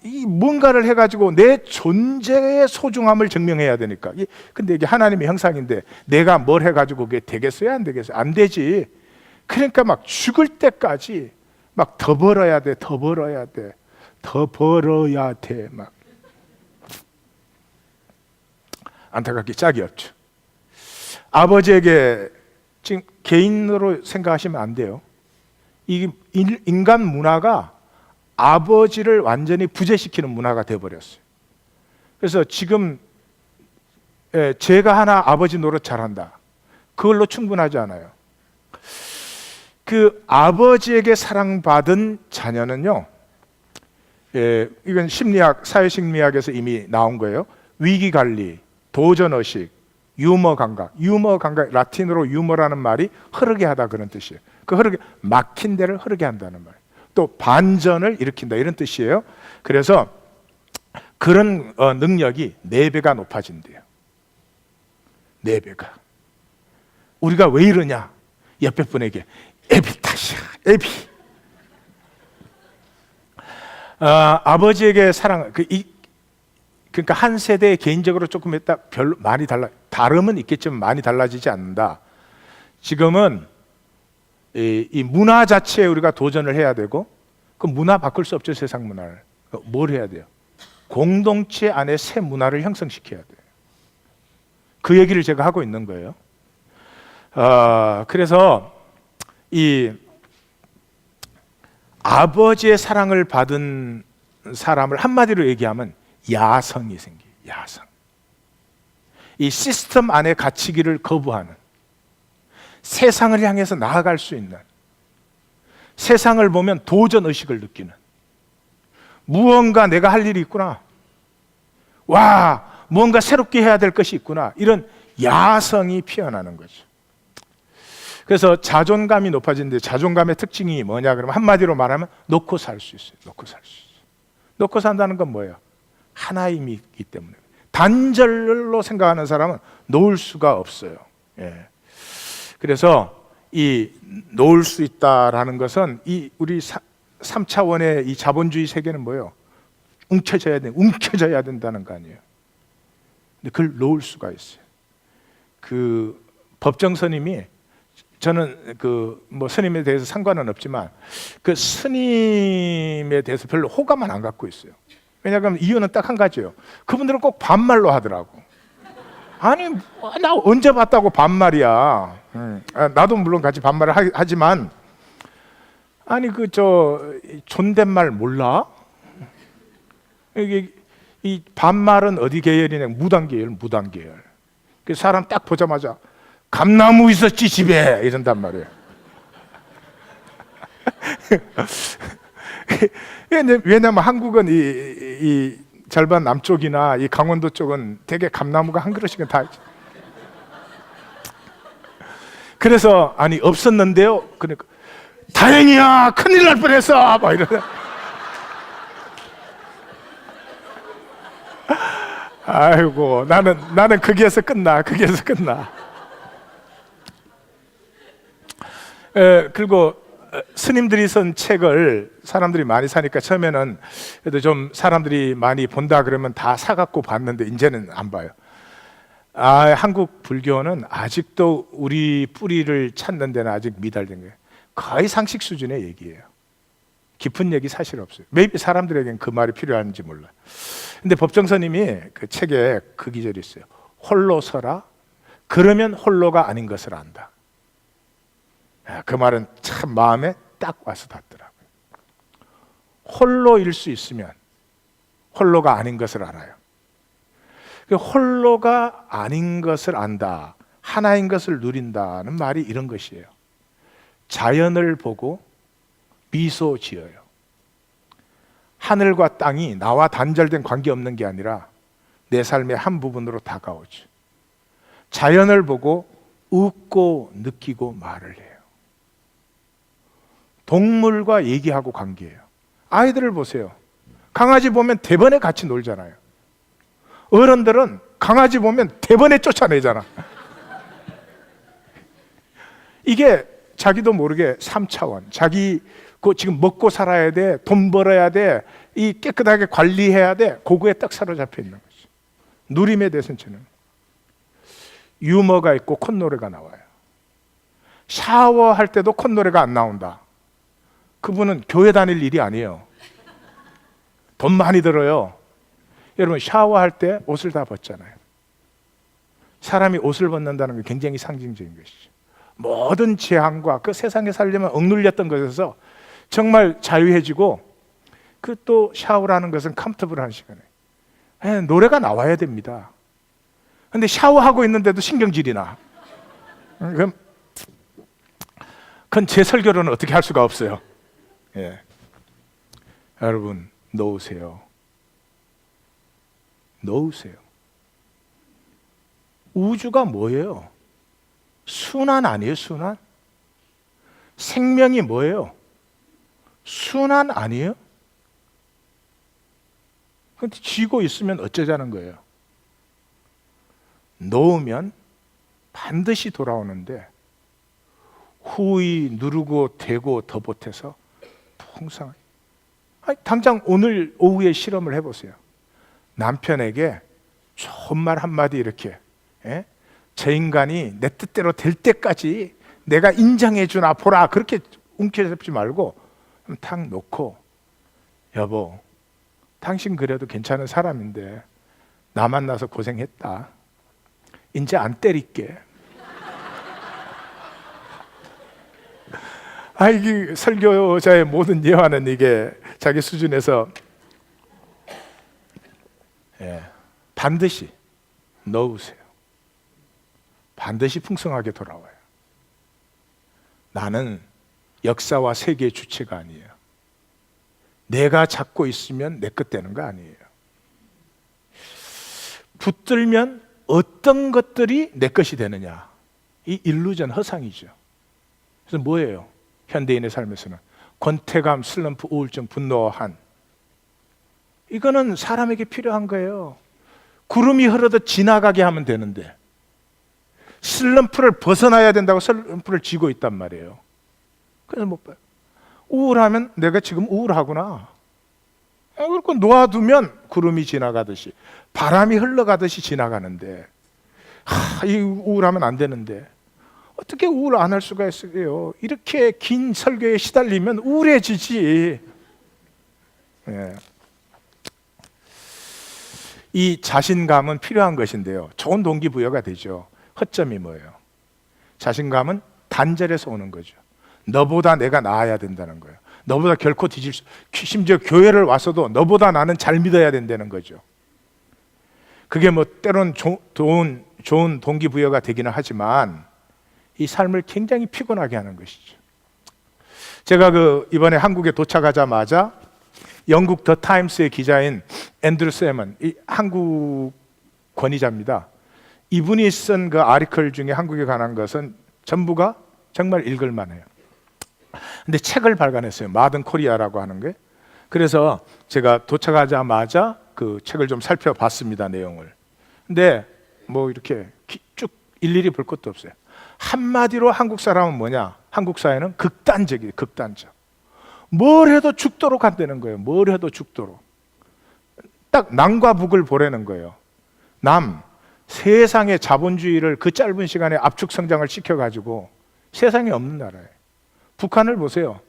이 뭔가를 해가지고 내 존재의 소중함을 증명해야 되니까. 근데 이게 하나님의 형상인데 내가 뭘 해가지고 그게 되겠어요? 안 되겠어요? 안 되지. 그러니까 막 죽을 때까지 막 더 벌어야 돼, 더 벌어야 돼, 더 벌어야 돼. 막 안타깝게 짝이 없죠. 아버지에게 지금 개인으로 생각하시면 안 돼요. 이 인간 문화가 아버지를 완전히 부재시키는 문화가 되어버렸어요. 그래서 지금 제가 하나 아버지 노릇 잘한다, 그걸로 충분하지 않아요. 그 아버지에게 사랑받은 자녀는요, 이건 심리학, 사회심리학에서 이미 나온 거예요. 위기관리, 도전의식, 유머 감각. 유머 감각, 라틴어로 유머라는 말이 흐르게 하다 그런 뜻이에요. 그 흐르게, 막힌 데를 흐르게 한다는 말. 또 반전을 일으킨다 이런 뜻이에요. 그래서 그런 능력이 4배가 높아진대요. 4배가. 우리가 왜 이러냐? 옆에 분에게 애비 탓이야, 애비. 아버지에게 사랑, 그러니까 한 세대에 개인적으로 조금 했다 별로 많이 다름은 있겠지만 많이 달라지지 않는다. 지금은 이 문화 자체에 우리가 도전을 해야 되고, 그 문화 바꿀 수 없죠. 세상 문화를. 뭘 해야 돼요? 공동체 안에 새 문화를 형성시켜야 돼요. 그 얘기를 제가 하고 있는 거예요. 그래서 이 아버지의 사랑을 받은 사람을 한마디로 얘기하면 야성이 생겨요. 야성. 이 시스템 안에 갇히기를 거부하는, 세상을 향해서 나아갈 수 있는, 세상을 보면 도전 의식을 느끼는, 무언가 내가 할 일이 있구나, 와, 무언가 새롭게 해야 될 것이 있구나, 이런 야성이 피어나는 거죠. 그래서 자존감이 높아지는데, 자존감의 특징이 뭐냐 그러면 한마디로 말하면 놓고 살 수 있어요. 놓고 살 수 있어요. 놓고 산다는 건 뭐예요? 하나임이 있기 때문에. 단절로 생각하는 사람은 놓을 수가 없어요. 예. 그래서 이 놓을 수 있다라는 것은 이 우리 3차원의 이 자본주의 세계는 뭐예요? 움켜져야 된다는 거 아니에요. 근데 그걸 놓을 수가 있어요. 그 법정 스님이, 저는 그 뭐 스님에 대해서 상관은 없지만 그 스님에 대해서 별로 호감은 안 갖고 있어요. 왜냐하면 이유는 딱 한 가지예요. 그분들은 꼭 반말로 하더라고. 아니, 나 언제 봤다고 반말이야. 나도 물론 같이 반말을 하지만, 아니 존댓말 몰라? 이게 이 반말은 어디 계열이냐? 무당 계열, 무당 계열. 그 사람 딱 보자마자 감나무 있었지 집에 이런단 말이에요. 왜냐면 한국은 이 절반 남쪽이나 이 강원도 쪽은 되게 감나무가 한 그릇씩은 다 있죠. 그래서 아니 없었는데요. 그러니까 다행이야, 큰일 날 뻔했어, 막 이러다. 아이고, 나는 거기에서 끝나. 그리고 스님들이 쓴 책을 사람들이 많이 사니까 처음에는 그래도 좀 사람들이 많이 본다 그러면 다 사갖고 봤는데 이제는 안 봐요. 한국 불교는 아직도 우리 뿌리를 찾는 데는 아직 미달된 거예요. 거의 상식 수준의 얘기예요. 깊은 얘기 사실 없어요. maybe 사람들에겐 그 말이 필요한지 몰라. 근데 법정스님이 그 책에 그 기절이 있어요. 홀로 서라, 그러면 홀로가 아닌 것을 안다. 그 말은 참 마음에 딱 와서 닿더라고요. 홀로일 수 있으면 홀로가 아닌 것을 알아요. 홀로가 아닌 것을 안다, 하나인 것을 누린다는 말이 이런 것이에요. 자연을 보고 미소 지어요. 하늘과 땅이 나와 단절된 관계없는 게 아니라 내 삶의 한 부분으로 다가오죠. 자연을 보고 웃고 느끼고 말을 해요. 동물과 얘기하고 관계해요. 아이들을 보세요. 강아지 보면 대번에 같이 놀잖아요. 어른들은 강아지 보면 대번에 쫓아내잖아. 이게 자기도 모르게 3차원, 자기 그 지금 먹고 살아야 돼, 돈 벌어야 돼, 이 깨끗하게 관리해야 돼. 그거에 딱 사로잡혀 있는 거죠. 누림에 대해서는 저는 유머가 있고 콧노래가 나와요. 샤워할 때도 콧노래가 안 나온다. 그분은 교회 다닐 일이 아니에요. 돈 많이 들어요. 여러분, 샤워할 때 옷을 다 벗잖아요. 사람이 옷을 벗는다는 게 굉장히 상징적인 것이죠. 모든 재앙과 그 세상에 살려면 억눌렸던 것에서 정말 자유해지고, 그 또 샤워라는 것은 컴포터블한 시간에 노래가 나와야 됩니다. 근데 샤워하고 있는데도 신경질이 나. 그건 제 설교로는 어떻게 할 수가 없어요. 예. 여러분, 놓으세요. 놓으세요. 우주가 뭐예요? 순환 아니에요? 순환? 생명이 뭐예요? 순환 아니에요? 근데 쥐고 있으면 어쩌자는 거예요? 놓으면 반드시 돌아오는데, 후이 누르고 대고 더 보태서 풍성하게. 당장 오늘 오후에 실험을 해보세요. 남편에게 좋은 말 한마디 이렇게, 저 인간이 내 뜻대로 될 때까지 내가 인정해 주나 보라, 그렇게 움켜잡지 말고 탁 놓고, 여보, 당신 그래도 괜찮은 사람인데 나 만나서 고생했다. 이제 안 때릴게. 이게 설교자의 모든 예화는 이게 자기 수준에서 반드시 넣으세요. 반드시 풍성하게 돌아와요. 나는 역사와 세계의 주체가 아니에요. 내가 잡고 있으면 내 것 되는 거 아니에요. 붙들면 어떤 것들이 내 것이 되느냐, 이 일루전, 허상이죠. 그래서 뭐예요? 현대인의 삶에서는 권태감, 슬럼프, 우울증, 분노, 한, 이거는 사람에게 필요한 거예요. 구름이 흐르듯 지나가게 하면 되는데 슬럼프를 벗어나야 된다고 슬럼프를 쥐고 있단 말이에요. 그래서 못 봐요. 우울하면 내가 지금 우울하구나. 그렇고 놓아두면 구름이 지나가듯이, 바람이 흘러가듯이 지나가는데, 이 우울하면 안 되는데 어떻게 우울 안 할 수가 있어요? 이렇게 긴 설교에 시달리면 우울해지지. 이 자신감은 필요한 것인데요, 좋은 동기부여가 되죠. 허점이 뭐예요? 자신감은 단절에서 오는 거죠. 너보다 내가 나아야 된다는 거예요. 너보다 결코 뒤질 수, 심지어 교회를 와서도 너보다 나는 잘 믿어야 된다는 거죠. 그게 뭐 때론 좋은 동기부여가 되기는 하지만 이 삶을 굉장히 피곤하게 하는 것이죠. 제가 이번에 한국에 도착하자마자 영국 더 타임스의 기자인 앤드루 세먼, 이 한국 권위자입니다. 이분이 쓴 그 아티클 중에 한국에 관한 것은 전부가 정말 읽을 만해요. 근데 책을 발간했어요. 마든 코리아라고 하는 게. 그래서 제가 도착하자마자 그 책을 좀 살펴봤습니다, 내용을. 근데 뭐 이렇게 쭉 일일이 볼 것도 없어요. 한마디로 한국 사람은 뭐냐? 한국 사회는 극단적이에요. 극단적. 뭘 해도 죽도록 한다는 거예요. 뭘 해도 죽도록. 딱 남과 북을 보라는 거예요. 남, 세상의 자본주의를 그 짧은 시간에 압축 성장을 시켜가지고 세상에 없는 나라예요. 북한을 보세요.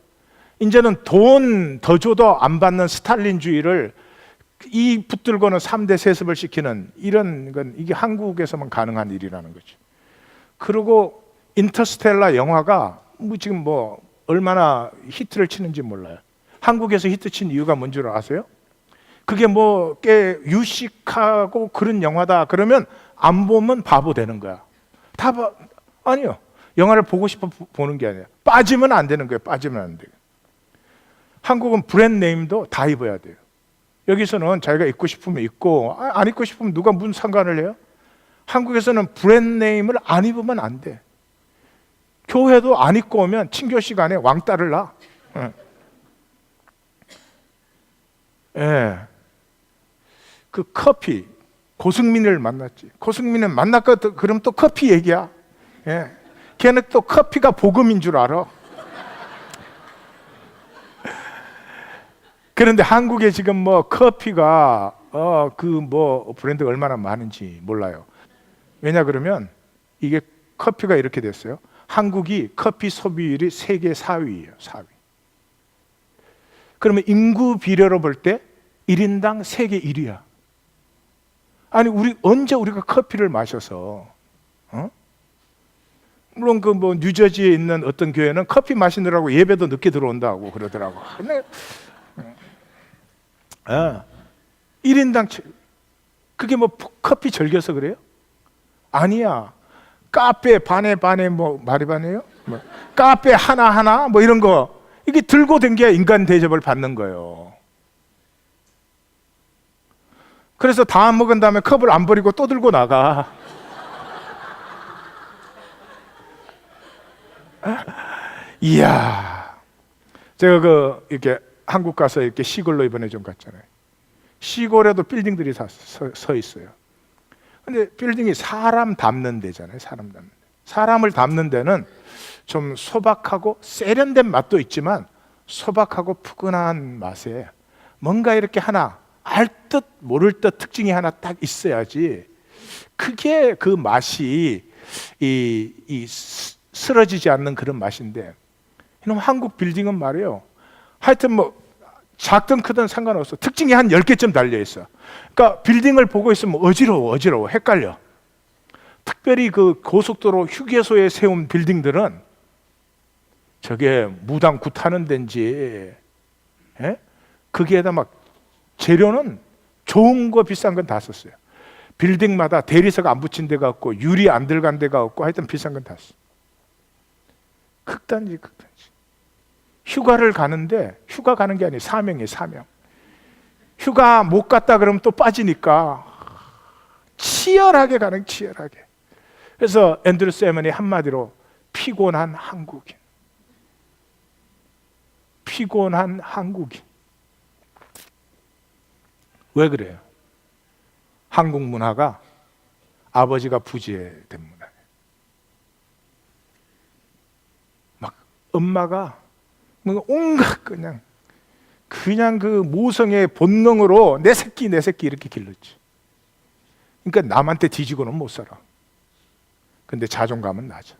이제는 돈 더 줘도 안 받는 스탈린주의를 이 붙들고는 3대 세습을 시키는, 이런 건 이게 한국에서만 가능한 일이라는 거죠. 그리고 인터스텔라 영화가 지금 뭐 얼마나 히트를 치는지 몰라요. 한국에서 히트 친 이유가 뭔 줄 아세요? 그게 뭐 꽤 유식하고 그런 영화다 그러면 안 보면 바보 되는 거야. 아니요. 영화를 보고 싶어 보는 게 아니라 빠지면 안 되는 거예요. 빠지면 안 돼요. 한국은 브랜드 네임도 다 입어야 돼요. 여기서는 자기가 입고 싶으면 입고, 안 입고 싶으면 누가 무슨 상관을 해요? 한국에서는 브랜드 네임을 안 입으면 안 돼. 교회도 안 입고 오면 친교 시간에 왕따를 나. 그 커피, 고승민을 만났지. 고승민은 만났거든. 그럼 또 커피 얘기야. 걔는 또 커피가 복음인 줄 알아. 그런데 한국에 지금 뭐 커피가 그 뭐 브랜드가 얼마나 많은지 몰라요. 왜냐 그러면 이게 커피가 이렇게 됐어요. 한국이 커피 소비율이 세계 4위예요. 4위. 그러면 인구 비례로 볼 때 1인당 세계 1위야. 아니 언제 우리가 커피를 마셔서 물론 그 뭐 뉴저지에 있는 어떤 교회는 커피 마시느라고 예배도 늦게 들어온다고 그러더라고. 근데 1인당 그게 뭐 커피 즐겨서 그래요? 아니야. 카페 반에 뭐 말이 반이에요? 뭐 카페 하나 뭐 이런 거 이게 들고 댕겨야 인간 대접을 받는 거예요. 그래서 다 먹은 다음에 컵을 안 버리고 또 들고 나가. 이야, 제가 이렇게 한국 가서 이렇게 시골로 이번에 좀 갔잖아요. 시골에도 빌딩들이 다 서 있어요. 근데 빌딩이 사람 담는 데잖아요. 사람을 담는 데는 좀 소박하고 세련된 맛도 있지만 소박하고 푸근한 맛에 뭔가 이렇게 하나 알 듯 모를 듯 특징이 하나 딱 있어야지 그게 그 맛이 쓰러지지 않는 그런 맛인데, 이놈 한국 빌딩은 말이에요. 하여튼 뭐 작든 크든 상관없어. 특징이 한 10개쯤 달려있어. 그러니까 빌딩을 보고 있으면 어지러워 헷갈려. 특별히 그 고속도로 휴게소에 세운 빌딩들은 저게 무당 굿하는 데인지 거기에다 막 재료는 좋은 거 비싼 건 다 썼어요. 빌딩마다 대리석 안 붙인 데가 없고 유리 안 들어간 데가 없고 하여튼 비싼 건 다 썼어요. 극단지. 휴가를 가는데 휴가 가는 게 아니에요. 사명이에요. 사명. 휴가 못 갔다 그러면 또 빠지니까 치열하게 가는 치열하게. 그래서 앤드류 세먼이 한마디로 피곤한 한국인. 피곤한 한국인. 왜 그래요? 한국 문화가 아버지가 부재된 문화예요. 막 엄마가 온갖 그냥 그 모성의 본능으로 내 새끼 이렇게 길렀지. 그러니까 남한테 뒤지고는 못 살아. 근데 자존감은 낮아.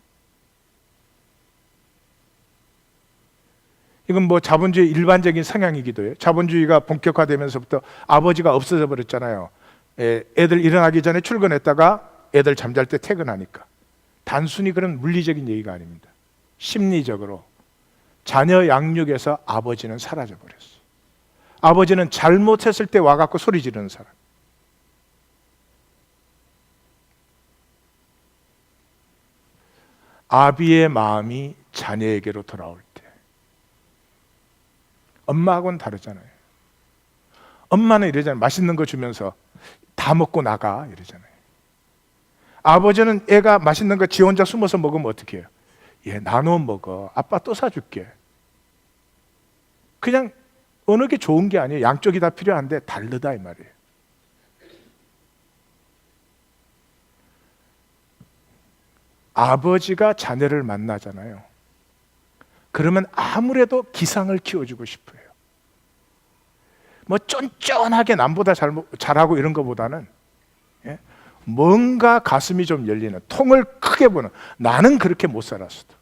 이건 뭐 자본주의 일반적인 성향이기도 해요. 자본주의가 본격화되면서부터 아버지가 없어져 버렸잖아요. 애들 일어나기 전에 출근했다가 애들 잠잘 때 퇴근하니까. 단순히 그런 물리적인 얘기가 아닙니다. 심리적으로 자녀 양육에서 아버지는 사라져 버렸어. 아버지는 잘못했을 때 와갖고 소리 지르는 사람. 아비의 마음이 자녀에게로 돌아올 때 엄마하고는 다르잖아요. 엄마는 이러잖아요. 맛있는 거 주면서 다 먹고 나가 이러잖아요. 아버지는 애가 맛있는 거 지 혼자 숨어서 먹으면 어떻게 해요? 얘 나눠 먹어. 아빠 또 사줄게. 그냥 어느 게 좋은 게 아니에요. 양쪽이 다 필요한데 다르다 이 말이에요. 아버지가 자녀를 만나잖아요. 그러면 아무래도 기상을 키워주고 싶어요. 뭐 쫀쫀하게 남보다 잘하고 이런 것보다는 뭔가 가슴이 좀 열리는, 통을 크게 보는. 나는 그렇게 못 살았어도.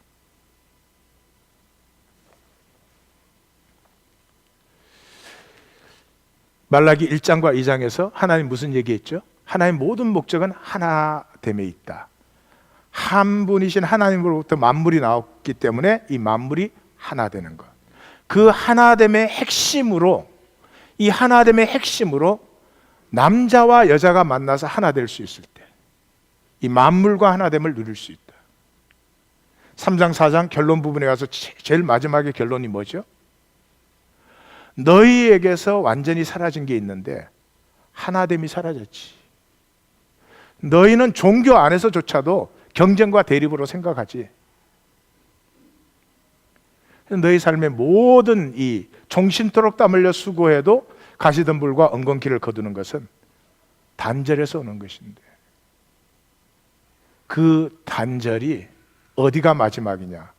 말라기 1장과 2장에서 하나님 무슨 얘기했죠? 하나님 모든 목적은 하나됨에 있다. 한 분이신 하나님으로부터 만물이 나왔기 때문에 이 만물이 하나 되는 것. 그 하나됨의 핵심으로, 이 하나됨의 핵심으로 남자와 여자가 만나서 하나 될 수 있을 때 이 만물과 하나됨을 누릴 수 있다. 3장 4장 결론 부분에 가서 제일 마지막에 결론이 뭐죠? 너희에게서 완전히 사라진 게 있는데 하나됨이 사라졌지. 너희는 종교 안에서조차도 경쟁과 대립으로 생각하지. 너희 삶의 모든 이 종신토록 땀 흘려 수고해도 가시덤불과 엉겅퀴를 거두는 것은 단절에서 오는 것인데, 그 단절이 어디가 마지막이냐?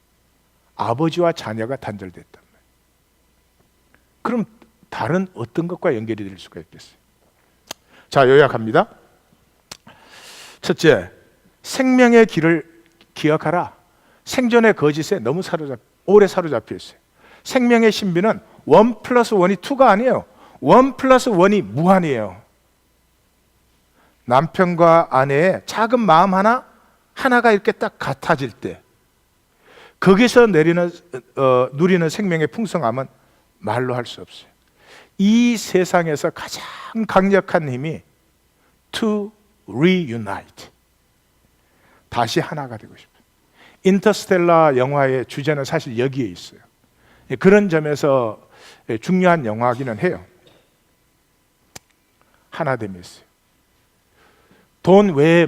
아버지와 자녀가 단절됐단 말이에요. 그럼 다른 어떤 것과 연결이 될 수가 있겠어요? 자, 요약합니다. 첫째, 생명의 길을 기억하라. 생존의 거짓에 너무 오래 사로잡혀 있어요. 생명의 신비는 1 플러스 1이 2가 아니에요. 1 플러스 1이 무한이에요. 남편과 아내의 작은 마음 하나가 이렇게 딱 같아질 때, 거기서 누리는 생명의 풍성함은 말로 할 수 없어요. 이 세상에서 가장 강력한 힘이 to reunite, 다시 하나가 되고 싶어요. 인터스텔라 영화의 주제는 사실 여기에 있어요. 그런 점에서 중요한 영화기는 해요. 하나됨이 있어요. 돈 왜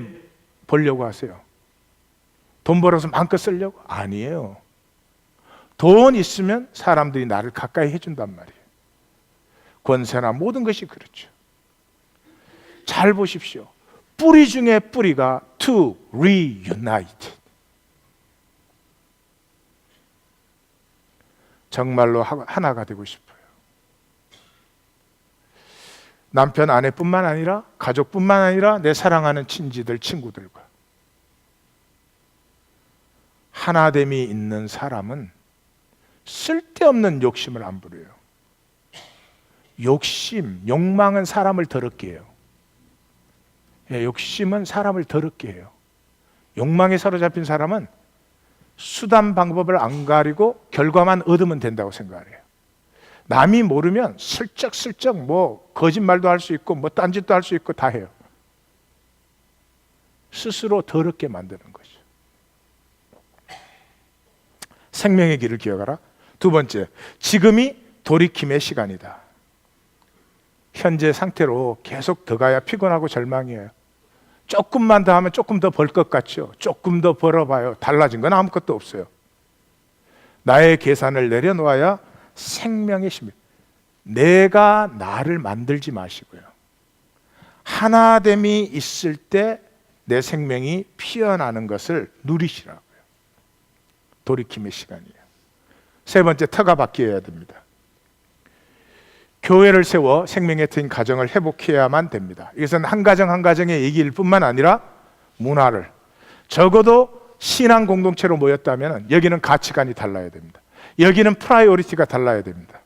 벌려고 하세요? 돈 벌어서 마음껏 쓰려고? 아니에요. 돈 있으면 사람들이 나를 가까이 해준단 말이에요. 권세나 모든 것이 그렇죠. 잘 보십시오. 뿌리 중에 뿌리가 to reunite. 정말로 하나가 되고 싶어요. 남편, 아내뿐만 아니라 가족뿐만 아니라 내 사랑하는 친지들, 친구들과 하나됨이 있는 사람은 쓸데없는 욕심을 안 부려요. 욕망은 사람을 더럽게 해요. 욕심은 사람을 더럽게 해요. 욕망에 사로잡힌 사람은 수단 방법을 안 가리고 결과만 얻으면 된다고 생각해요. 남이 모르면 슬쩍슬쩍 뭐 거짓말도 할 수 있고 뭐 딴짓도 할 수 있고 다 해요. 스스로 더럽게 만드는 거죠. 생명의 길을 기억하라. 두 번째, 지금이 돌이킴의 시간이다. 현재 상태로 계속 더 가야 피곤하고 절망이에요. 조금만 더 하면 조금 더 벌 것 같죠. 조금 더 벌어봐요. 달라진 건 아무것도 없어요. 나의 계산을 내려놓아야 생명의 힘이. 내가 나를 만들지 마시고요. 하나됨이 있을 때 내 생명이 피어나는 것을 누리시라고요. 돌이킴의 시간이에요. 세 번째, 터가 바뀌어야 됩니다. 교회를 세워 생명의 터인 가정을 회복해야만 됩니다. 이것은 한 가정 한 가정의 얘기일 뿐만 아니라 문화를, 적어도 신앙 공동체로 모였다면 여기는 가치관이 달라야 됩니다. 여기는 프라이오리티가 달라야 됩니다.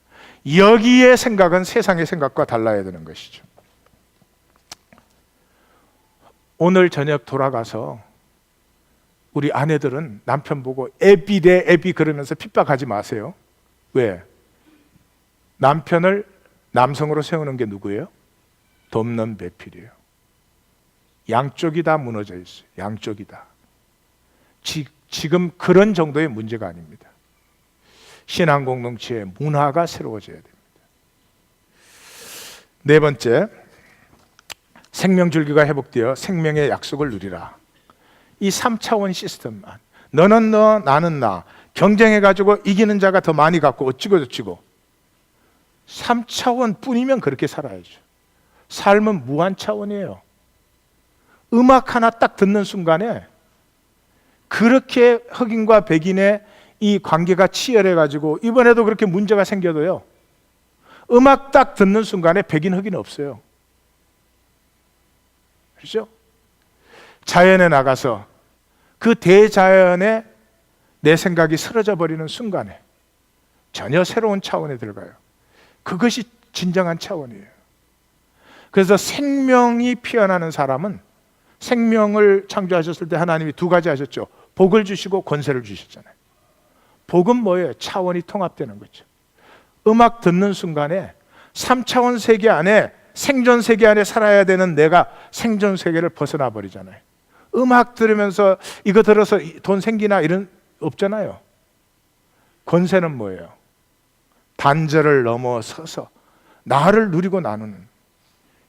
여기의 생각은 세상의 생각과 달라야 되는 것이죠. 오늘 저녁 돌아가서 우리 아내들은 남편 보고 애비 대 애비 그러면서 핍박하지 마세요. 왜? 남편을 남성으로 세우는 게 누구예요? 돕는 배필이에요. 양쪽이 다 무너져 있어요. 양쪽이 다. 지금 그런 정도의 문제가 아닙니다. 신앙 공동체의 문화가 새로워져야 됩니다. 네 번째, 생명줄기가 회복되어 생명의 약속을 누리라. 이 3차원 시스템만, 너는 너, 나는 나, 경쟁해가지고 이기는 자가 더 많이 갖고 어찌고 저찌고, 3차원 뿐이면 그렇게 살아야죠. 삶은 무한 차원이에요. 음악 하나 딱 듣는 순간에 그렇게 흑인과 백인의 이 관계가 치열해가지고 이번에도 그렇게 문제가 생겨도요, 음악 딱 듣는 순간에 백인 흑인 없어요. 그렇죠? 자연에 나가서 그 대자연에 내 생각이 쓰러져 버리는 순간에 전혀 새로운 차원에 들어가요. 그것이 진정한 차원이에요. 그래서 생명이 피어나는 사람은, 생명을 창조하셨을 때 하나님이 두 가지 하셨죠. 복을 주시고 권세를 주셨잖아요. 복은 뭐예요? 차원이 통합되는 거죠. 음악 듣는 순간에 3차원 세계 안에, 생존 세계 안에 살아야 되는 내가 생존 세계를 벗어나 버리잖아요. 음악 들으면서 이거 들어서 돈 생기나 이런 없잖아요. 권세는 뭐예요? 단절을 넘어서서 나를 누리고 나누는,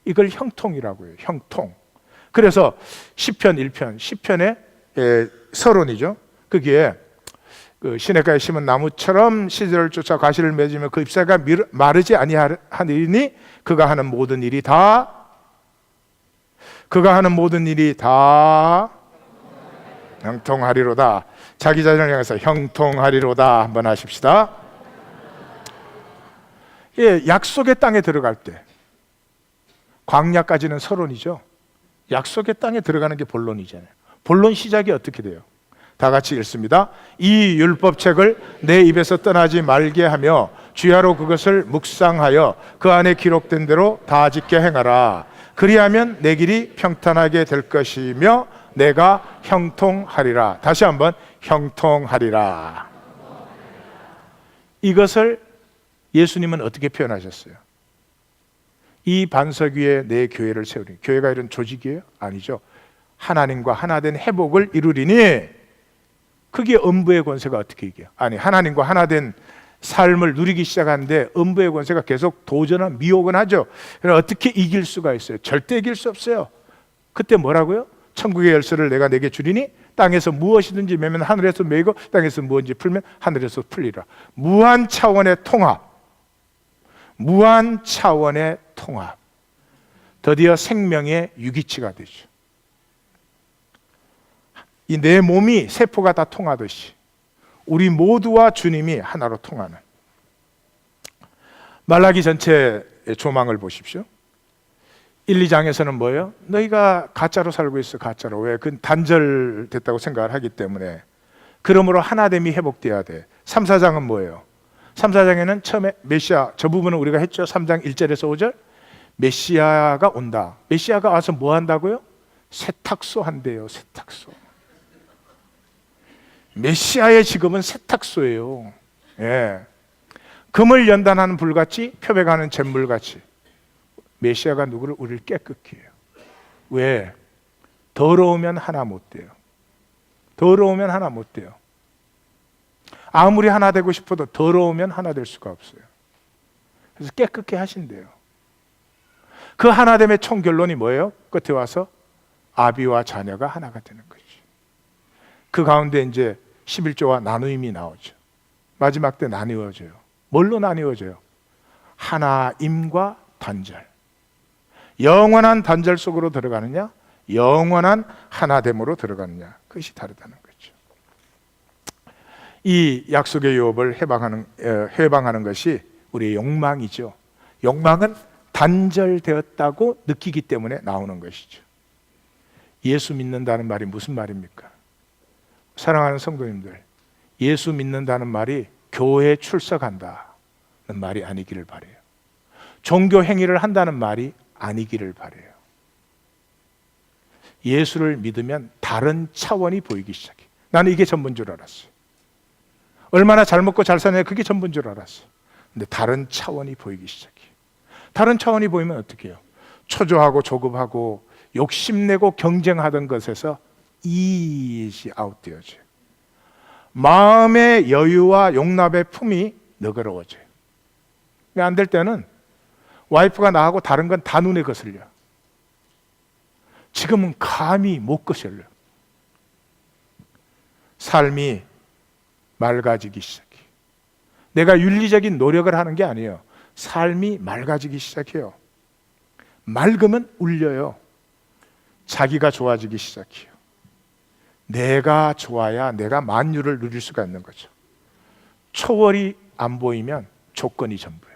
이걸 형통이라고 해요. 형통. 그래서 시편 1편, 시편의 서론이죠. 거기에 그 시냇가에 심은 나무처럼 시절을 쫓아 가시를 맺으며 그 잎사가 마르지 아니하리니 그가 하는 모든 일이 다 형통하리로다. 자기 자신을 향해서 형통하리로다 한번 하십시다. 예, 약속의 땅에 들어갈 때 광야까지는 서론이죠. 약속의 땅에 들어가는 게 본론이잖아요. 본론 시작이 어떻게 돼요? 다 같이 읽습니다. 이 율법책을 내 입에서 떠나지 말게 하며 주야로 그것을 묵상하여 그 안에 기록된 대로 다 짓게 행하라. 그리하면 내 길이 평탄하게 될 것이며 내가 형통하리라. 다시 한번 형통하리라. 이것을 예수님은 어떻게 표현하셨어요? 이 반석 위에 내 교회를 세우리. 교회가 이런 조직이에요? 아니죠. 하나님과 하나된 회복을 이루리니, 그게 음부의 권세가 어떻게 이겨요? 아니, 하나님과 하나된 삶을 누리기 시작하는데 음부의 권세가 계속 도전은 미혹은 하죠. 그럼 어떻게 이길 수가 있어요? 절대 이길 수 없어요. 그때 뭐라고요? 천국의 열쇠를 내가 내게 주리니 땅에서 무엇이든지 매면 하늘에서 매이고 땅에서 무엇인지 풀면 하늘에서 풀리라. 무한 차원의 통합, 무한 차원의 통합, 드디어 생명의 유기치가 되죠. 이 내 몸이 세포가 다 통하듯이 우리 모두와 주님이 하나로 통하는, 말라기 전체의 조망을 보십시오. 1, 2장에서는 뭐예요? 너희가 가짜로 살고 있어. 가짜로. 왜? 그건 단절됐다고 생각을 하기 때문에. 그러므로 하나됨이 회복돼야 돼. 3, 4장은 뭐예요? 3, 4장에는 처음에 메시아, 저 부분은 우리가 했죠. 3장 1절에서 5절. 메시아가 온다. 메시아가 와서 뭐 한다고요? 세탁소 한대요. 세탁소. 메시아의 직업은 세탁소예요. 예. 금을 연단하는 불같이, 표백하는 잿물같이 메시아가 누구를? 우리를 깨끗게 해요. 왜? 더러우면 하나 못 돼요. 더러우면 하나 못 돼요. 아무리 하나 되고 싶어도 더러우면 하나 될 수가 없어요. 그래서 깨끗게 하신대요. 그 하나됨의 총결론이 뭐예요? 끝에 와서 아비와 자녀가 하나가 되는 거죠. 그 가운데 이제 11조와 나누임이 나오죠. 마지막 때 나뉘어져요. 뭘로 나뉘어져요? 하나임과 단절. 영원한 단절 속으로 들어가느냐, 영원한 하나됨으로 들어가느냐, 그것이 다르다는 거죠. 이 약속의 유업을 해방하는 것이 우리의 욕망이죠. 욕망은 단절되었다고 느끼기 때문에 나오는 것이죠. 예수 믿는다는 말이 무슨 말입니까? 사랑하는 성도님들, 예수 믿는다는 말이 교회에 출석한다는 말이 아니기를 바라요. 종교 행위를 한다는 말이 아니기를 바라요. 예수를 믿으면 다른 차원이 보이기 시작해. 나는 이게 전부인 줄 알았어요. 얼마나 잘 먹고 잘 사냐, 그게 전부인 줄 알았어요. 근데 다른 차원이 보이기 시작해요. 다른 차원이 보이면 어떻게 해요? 초조하고 조급하고 욕심내고 경쟁하던 것에서 이시 아웃되어져요. 마음의 여유와 용납의 품이 너그러워져요. 안 될 때는 와이프가 나하고 다른 건 다 눈에 거슬려. 지금은 감히 못 거슬려. 삶이 맑아지기 시작해. 내가 윤리적인 노력을 하는 게 아니에요. 삶이 맑아지기 시작해요. 맑으면 울려요. 자기가 좋아지기 시작해요. 내가 좋아야 내가 만유를 누릴 수가 있는 거죠. 초월이 안 보이면 조건이 전부예요.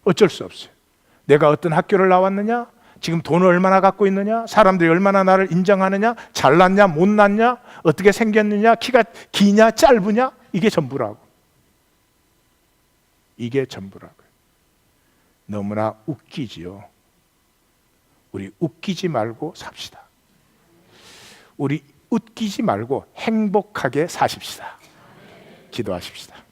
어쩔 수 없어요. 내가 어떤 학교를 나왔느냐, 지금 돈을 얼마나 갖고 있느냐, 사람들이 얼마나 나를 인정하느냐, 잘났냐 못났냐, 어떻게 생겼느냐, 키가 기냐 짧으냐, 이게 전부라고. 이게 전부라고요. 너무나 웃기지요. 우리 웃기지 말고 삽시다. 우리 웃기지 말고 행복하게 사십시다. 기도하십시다.